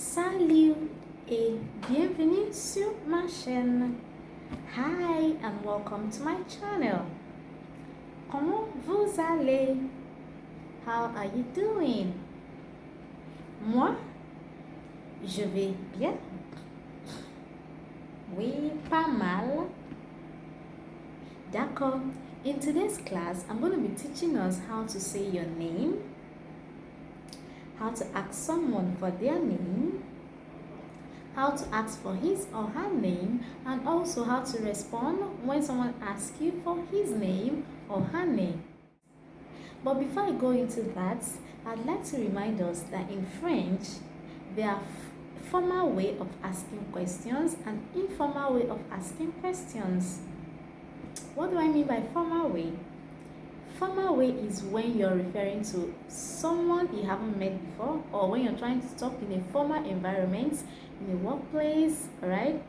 Salut et bienvenue sur ma chaîne. Hi and welcome to my channel. Comment vous allez? How are you doing? Moi, je vais bien. Oui, pas mal. D'accord. In today's class, I'm going to be teaching us how to say your name, how to ask someone for their name, how to ask for his or her name, and also how to respond when someone asks you for his name or her name. But before I go into that, I'd like to remind us that in French, there are formal way of asking questions and informal way of asking questions. What do I mean by formal way? Formal way is when you're referring to someone you haven't met before, or when you're trying to talk in a formal environment, in a workplace, right?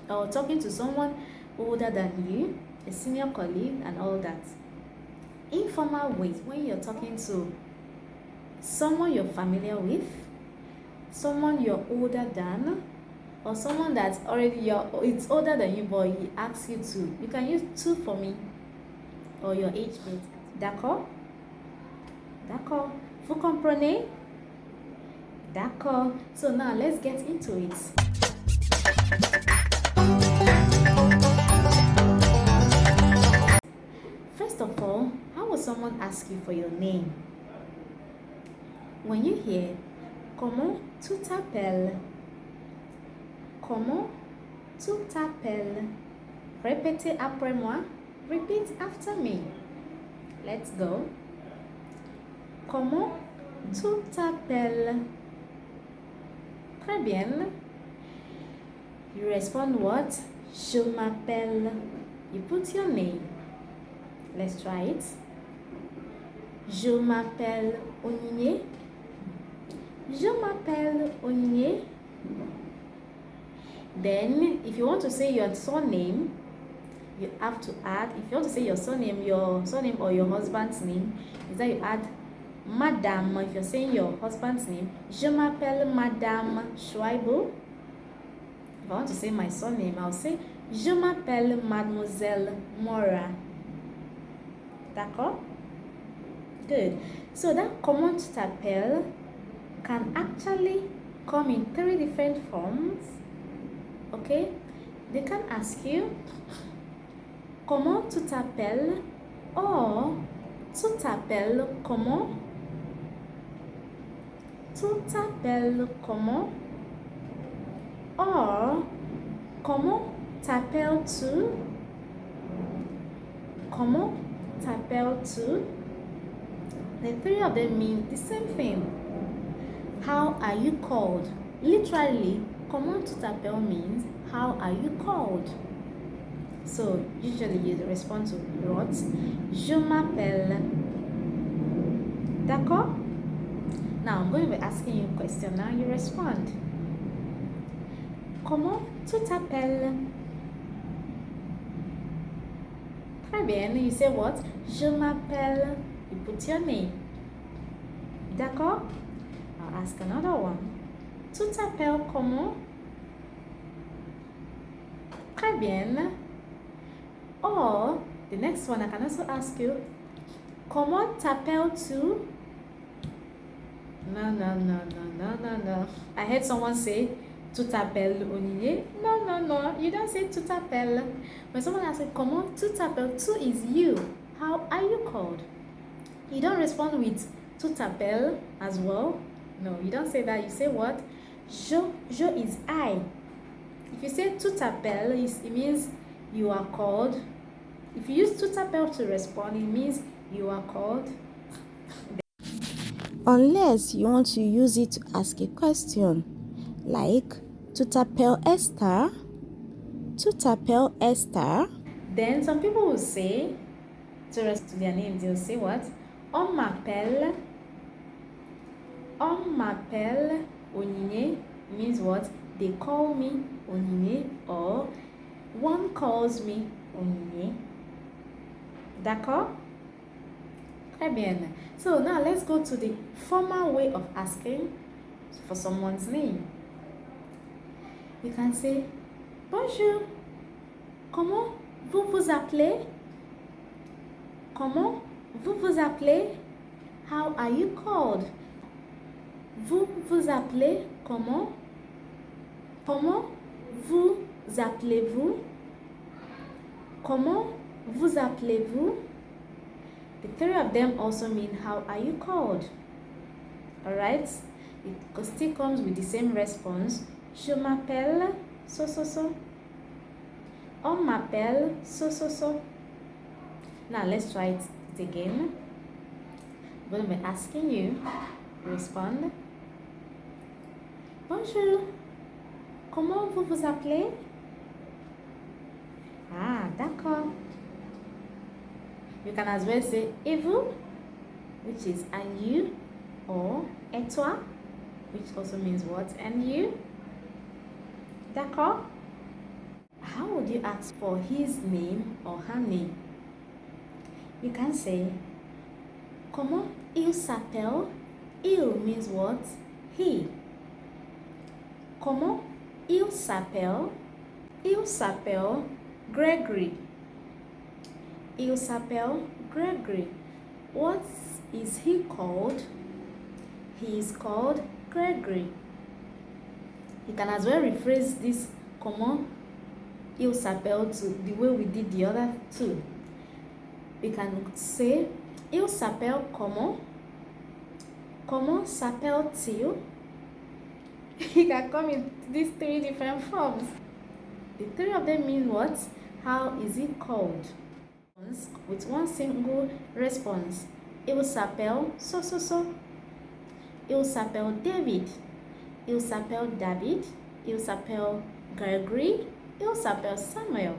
Or talking to someone older than you, a senior colleague, and all that. Informal ways, when you're talking to someone you're familiar with, someone you're older than, or someone that's already it's older than you but he asks you to. You can use to for me or your age mate. D'accord? D'accord. Vous comprenez? D'accord. So now let's get into it. First of all, how will someone ask you for your name? When you hear comment tu t'appelles? Comment tu t'appelles? Répétez après moi. Repeat after me. Let's go. Comment tu t'appelles? Très bien. You respond what? Je m'appelle. You put your name. Let's try it. Je m'appelle Onyinye. Je m'appelle Onyinye. Then, if you want to say your surname, you have to add, if you want to say your surname or your husband's name, is that you add Madame. If you're saying your husband's name, je m'appelle Madame Schweibo. If I want to say my surname, I'll say je m'appelle Mademoiselle Mora. D'accord? Good. So that comment tu t'appelles can actually come in 3 different forms. Okay? They can ask you comment tu t'appelles, or tu t'appelles comment? Tu t'appelles comment? Or comment t'appelles-tu? Comment t'appelles-tu? The 3 of them mean the same thing. How are you called? Literally, comment tu t'appelles means how are you called? So usually you respond to what? Je m'appelle. D'accord? Now I'm going to be asking you a question. Now you respond. Comment tu t'appelles? Très bien. You say what? Je m'appelle. You put your name. D'accord? I'll ask another one. Tu t'appelles comment? Très bien. Or, the next one, I can also ask you, comment t'appelles-tu? No. I heard someone say, tu t'appelles Onyinye. No. You don't say tu t'appelles. When someone asks, comment tu t'appelles? Tu is you. How are you called? You don't respond with tu t'appelles as well. No, you don't say that. You say what? Je is I. If you say tu t'appelles, it means you are called. If you use tu t'appelles to respond, it means you are called. Unless you want to use it to ask a question, like tu t'appelles Esther? Tu t'appelles Esther? Then some people will say, to rest to their names, they'll say what? On m'appelle Onyinye. Means what? They call me Onyinye, or one calls me Onyinye. D'accord? Très bien. So now let's go to the formal way of asking for someone's name. You can say, bonjour, comment vous vous appelez? Comment vous vous appelez? How are you called? Vous vous appelez comment? Comment vous appelez-vous? Comment vous appelez-vous? The three of them also mean how are you called? Alright? It still comes with the same response. Je m'appelle so so so. On m'appelle so so so. Now let's try it again. I'm going to be asking you to respond. Bonjour. Comment vous vous appelez? Ah, d'accord. You can as well say et vous, which is and you, or et toi, which also means what, and you. D'accord? How would you ask for his name or her name? You can say, comment il s'appelle? Il means what? He. Comment il s'appelle? Il s'appelle Gregory. Il s'appelle Gregory. What is he called? He is called Gregory. You can as well rephrase this comment il s'appelle to the way we did the other two. We can say il s'appelle comment? Comment s'appelle-t-il? He can come in these three different forms. The three of them mean what? How is it called? With one single response. Il s'appelle so so so. Il s'appelle David. Il s'appelle David. Il s'appelle Gregory. Il s'appelle Samuel.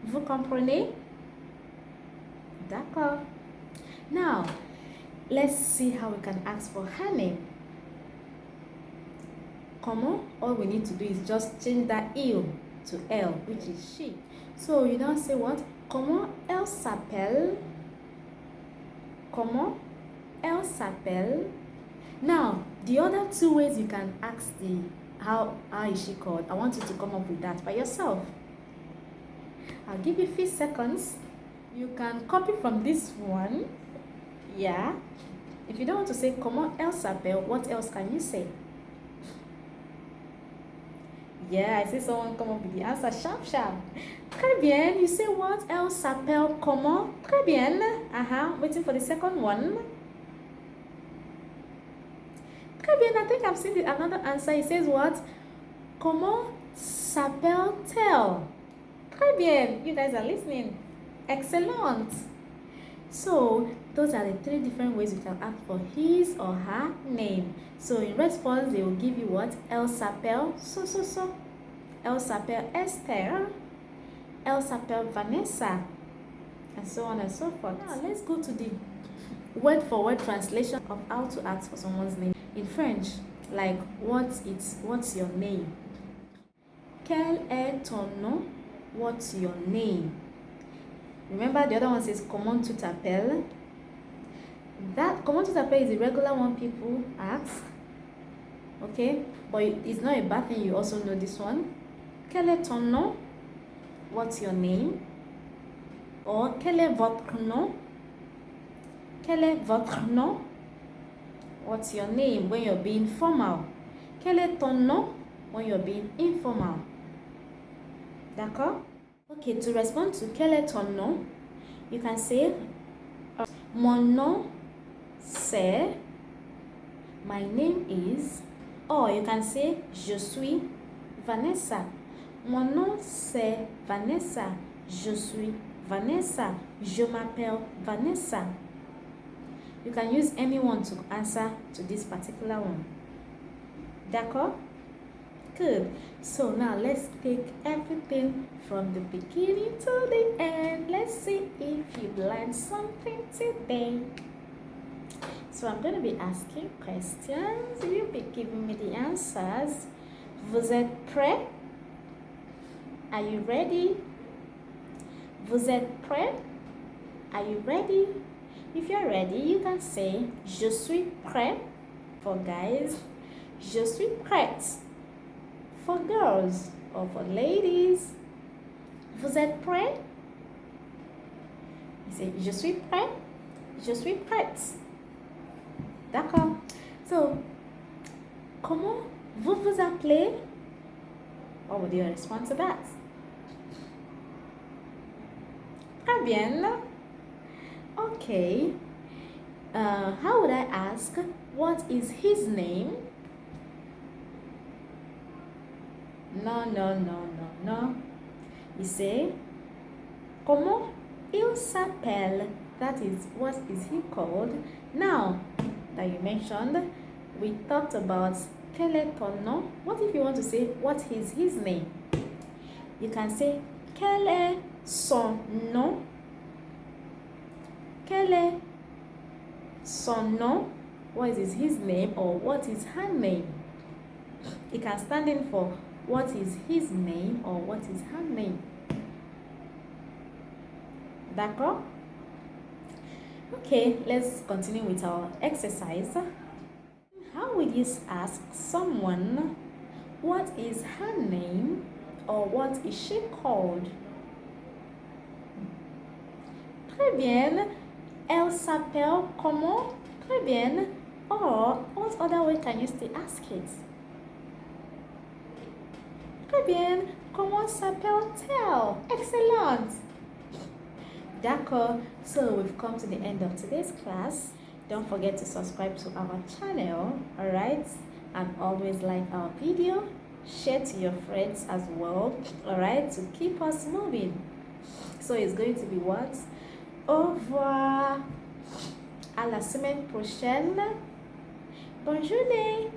Vous comprenez? D'accord. Now, let's see how we can ask for her name. Comment? All we need to do is just change that il to elle, which is she. So you now say what? Comment elle s'appelle? Comment elle s'appelle? Now, the other two ways you can ask the how is she called, I want you to come up with that by yourself. I'll give you a few seconds. You can copy from this one. Yeah. If you don't want to say comment elle s'appelle, what else can you say? Yeah, I see someone come up with the answer sharp sharp. Très bien. You say what? Elle s'appelle comment? Très bien. Waiting for the second one. Très bien. I think I've seen another answer. It says what? Comment s'appelle-t-elle? Très bien. You guys are listening. Excellent. So those are the three different ways you can ask for his or her name. So in response, they will give you what? Elle s'appelle so so so. Elle s'appelle Esther. Elle s'appelle Vanessa. And so on and so forth. Now let's go to the word-for-word translation of how to ask for someone's name in French. Like what's your name? Quel est ton nom? What's your name? Remember the other one says comment tu t'appelles? That comment tu t'appelles is the regular one people ask. Okay? But it's not a bad thing you also know this one. Quel est ton nom? What's your name? Or quel est votre nom? Quel est votre nom? What's your name when you're being formal? Quel est ton nom when you're being informal? D'accord? Okay, to respond to quel est ton nom, you can say mon nom c'est, my name is, or you can say je suis Vanessa. Mon nom c'est Vanessa. Je suis Vanessa. Je m'appelle Vanessa. You can use anyone to answer to this particular one. D'accord? Good. So now let's take everything from the beginning to the end. Let's see if you've learned something today. So I'm going to be asking questions. You'll be giving me the answers. Vous êtes prêts? Are you ready? Vous êtes prêts? Are you ready? If you're ready, you can say je suis prêt. for guys, je suis prête. For girls or for ladies, vous êtes prêts? You say, je suis prêt, je suis prête. D'accord? So, comment vous vous appelez? What would you respond to that? Très bien. Okay. How would I ask, what is his name? No. You say, comment il s'appelle? That is, what is he called? Now that you mentioned, we talked about quel est ton nom? What if you want to say, what is his name? You can say, quel est son nom? Quel est son nom? What is his name, or what is her name? It can stand in for what is his name or what is her name. D'accord? Okay, let's continue with our exercise. How would you ask someone what is her name or what is she called? Très bien. Elle s'appelle comment? Très bien. Or, what other way can you still ask it? Très bien. Comment s'appelle-t-elle? Excellent. D'accord. So we've come to the end of today's class. Don't forget to subscribe to our channel, alright? And always like our video. Share to your friends as well, alright? To keep us moving. So it's going to be what? Au revoir. À la semaine prochaine. Bonne journée.